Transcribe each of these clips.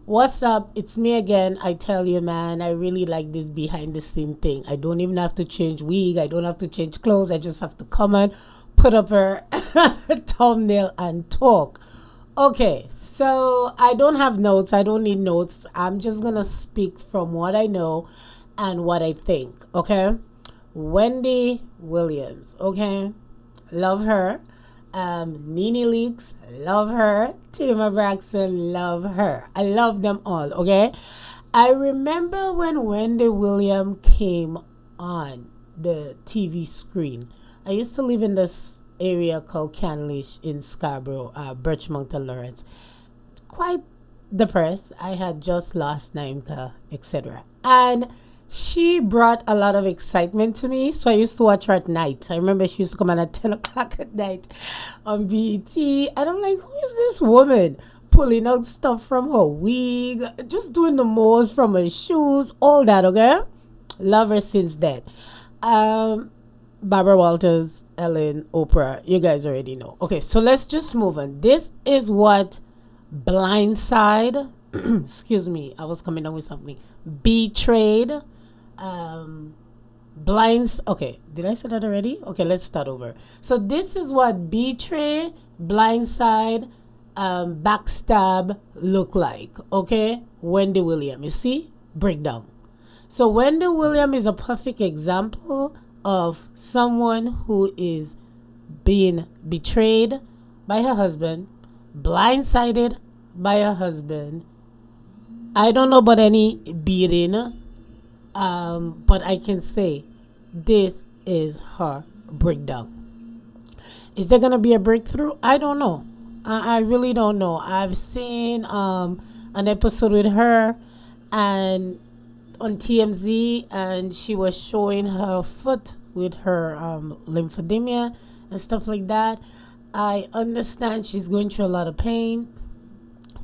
What's up? It's me again. I tell you, man, I really like this behind the scene thing. I don't even have to change wig. I don't have to change clothes. I just have to come on, put up her thumbnail and talk. Okay, so I don't have notes. I don't need notes. I'm just going to speak from what I know and what I think. Okay? Wendy Williams. Okay? Love her. Nene Leaks, love her. Tamar Braxton, love her. I love them all, okay? I remember when Wendy Williams came on the TV screen. I used to live in this area called Canlish in Scarborough, Birchmount and Lawrence. Quite depressed. I had just lost Naimka, etc. And she brought a lot of excitement to me. So I used to watch her at night. I remember she used to come on at 10 o'clock at night on BET. And I'm like, who is this woman? Pulling out stuff from her wig, just doing the most from her shoes, all that, okay? Love her since then. Um, Barbara Walters, Ellen, Oprah, you guys already know. Okay, so let's just move on. This is what Blindside, excuse me, I was coming up with something. Betrayed, blinds. Okay, did I say that already? Okay, let's start over. So this is what betray, blindside, backstab look like. Okay, Wendy Williams. You see, breakdown. So Wendy Williams is a perfect example of someone who is being betrayed by her husband, blindsided by her husband. I don't know about any beating, but I can say this is her breakdown. Is there gonna be a breakthrough? I don't know. I really don't know. I've seen an episode with her and on TMZ, and she was showing her foot with her lymphedema and stuff like that. I understand she's going through a lot of pain,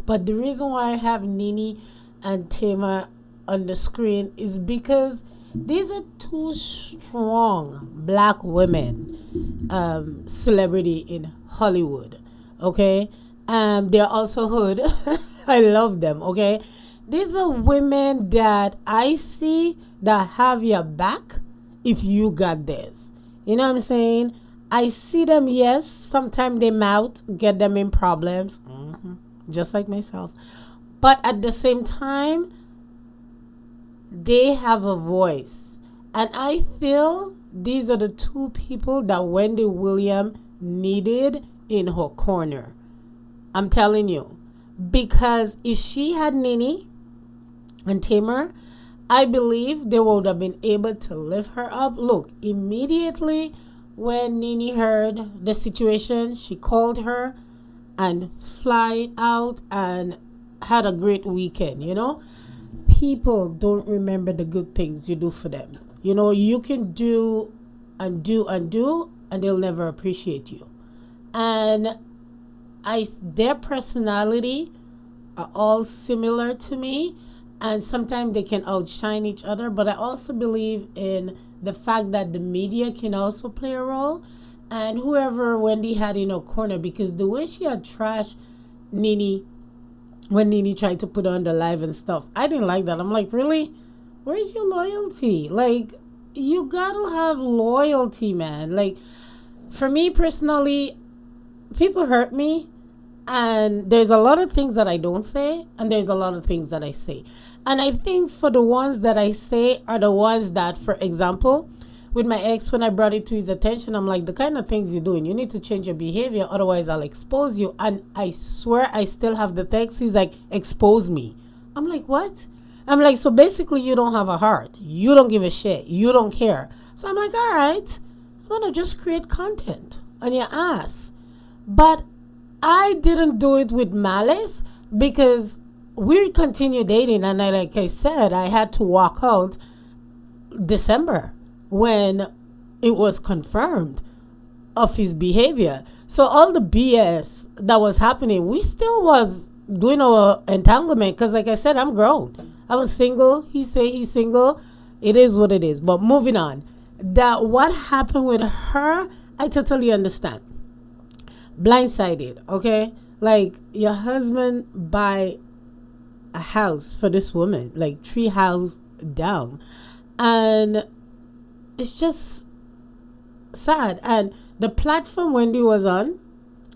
but the reason why I have Nene and Tamar on the screen is because these are two strong black women, celebrity in Hollywood. Okay, they're also hood. I love them. Okay, these are women that I see that have your back if you got this. You know what I'm saying? I see them. Yes, sometimes they mouth get them in problems, just like myself. But at the same time, they have a voice. And I feel these are the two people that Wendy Williams needed in her corner. I'm telling you. Because if she had Nene and Tamar, I believe they would have been able to lift her up. Look, immediately when Nene heard the situation, she called her and fly out and had a great weekend, you know? People don't remember the good things you do for them. You know, you can do and do and do, and they'll never appreciate you. And their personality are all similar to me, and sometimes they can outshine each other. But I also believe in the fact that the media can also play a role, and whoever Wendy had in her corner, because the way she had trashed Nene when Nene tried to put on the live and stuff, I didn't like that. I'm like, really? Where's your loyalty? Like, you gotta have loyalty, man. Like, for me personally, people hurt me, and there's a lot of things that I don't say, and there's a lot of things that I say. And I think for the ones that I say are the ones that, for example, with my ex, when I brought it to his attention, I'm like, the kind of things you're doing, you need to change your behavior, otherwise I'll expose you. And I swear I still have the text. He's like, expose me. I'm like, what? I'm like, so basically you don't have a heart. You don't give a shit. You don't care. So I'm like, all right, I'm going to just create content on your ass. But I didn't do it with malice because we continued dating. And like I said, I had to walk out December when it was confirmed of his behavior. So all the BS that was happening, we still was doing our entanglement because, like I said, I'm grown. I was single. He say he's single. It is what it is. But moving on, that what happened with her, I totally understand. Blindsided, okay? Like, your husband by a house for this woman, like 3 house down. And it's just sad. And the platform Wendy was on,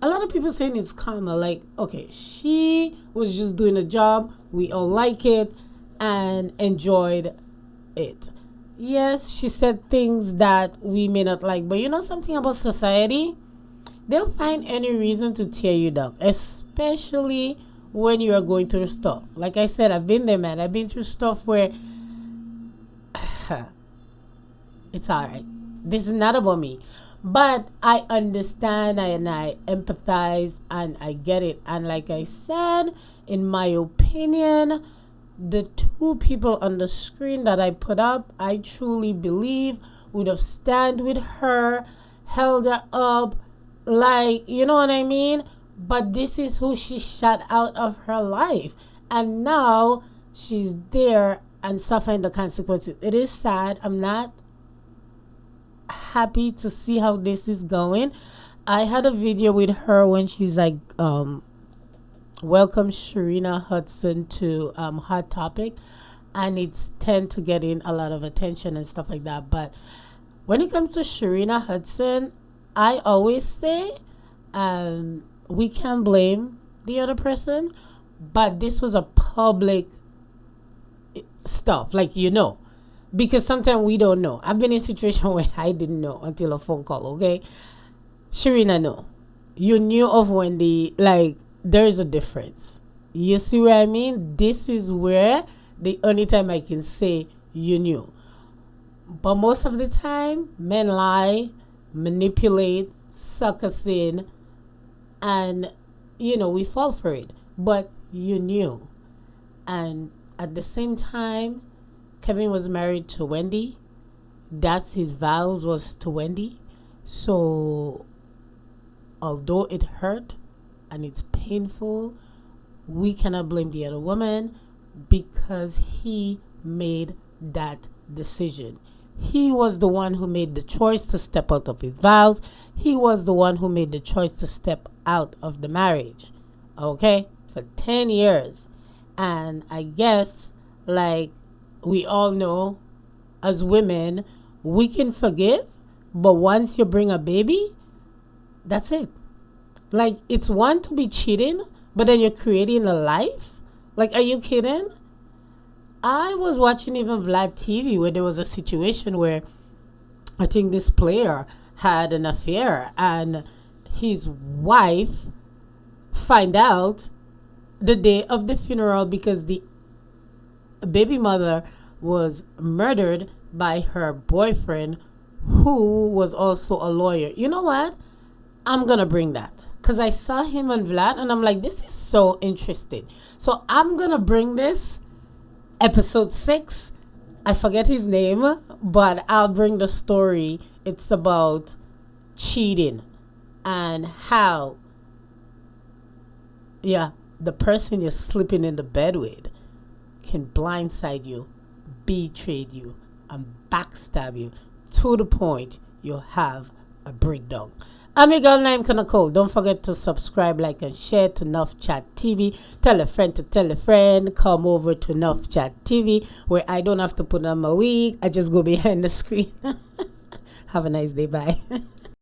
a lot of people saying it's karma. Like, okay, she was just doing a job. We all like it and enjoyed it. Yes, she said things that we may not like, but you know something about society? They'll find any reason to tear you down, especially when you are going through stuff. Like I said, I've been there, man. I've been through stuff where it's all right. This is not about me. But I understand and I empathize and I get it. And like I said, in my opinion, the 2 people on the screen that I put up, I truly believe would have stand with her, held her up, like, you know what I mean? But this is who she shut out of her life. And now she's there and suffering the consequences. It is sad. I'm not happy to see how this is going. I had a video with her when she's like, welcome Sharina Hudson to Hot Topic, and it's tend to get in a lot of attention and stuff like that. But when it comes to Sharina Hudson, I always say we can't blame the other person, but this was a public stuff, like, you know, because sometimes we don't know. I've been in a situation where I didn't know until a phone call. Okay, Sharina, no, you knew of Wendy. Like, there is a difference. You see what I mean? This is where the only time I can say you knew. But most of the time, men lie, manipulate, suck us in, and, you know, we fall for it. But you knew. And at the same time, Kevin was married to Wendy. That's his vows was to Wendy. So, although it hurt and it's painful, we cannot blame the other woman because he made that decision. He was the one who made the choice to step out of his vows. He was the one who made the choice to step out of the marriage. Okay? For 10 years. And I guess, like we all know, as women, we can forgive. But once you bring a baby, that's it. Like, it's one to be cheating, but then you're creating a life? Like, are you kidding? I was watching even Vlad TV where there was a situation where I think this player had an affair and his wife find out the day of the funeral because the baby mother was murdered by her boyfriend who was also a lawyer. You know what? I'm going to bring that because I saw him on Vlad and I'm like, this is so interesting. So I'm going to bring this episode 6. I forget his name, but I'll bring the story. It's about cheating and how, the person you're sleeping in the bed with can blindside you, betray you, and backstab you to the point you have a breakdown. I'm your girl named Nicole. Don't forget to subscribe, like, and share to NUFF Chat TV. Tell a friend to tell a friend. Come over to NUFF Chat TV where I don't have to put on my wig. I just go behind the screen. Have a nice day. Bye.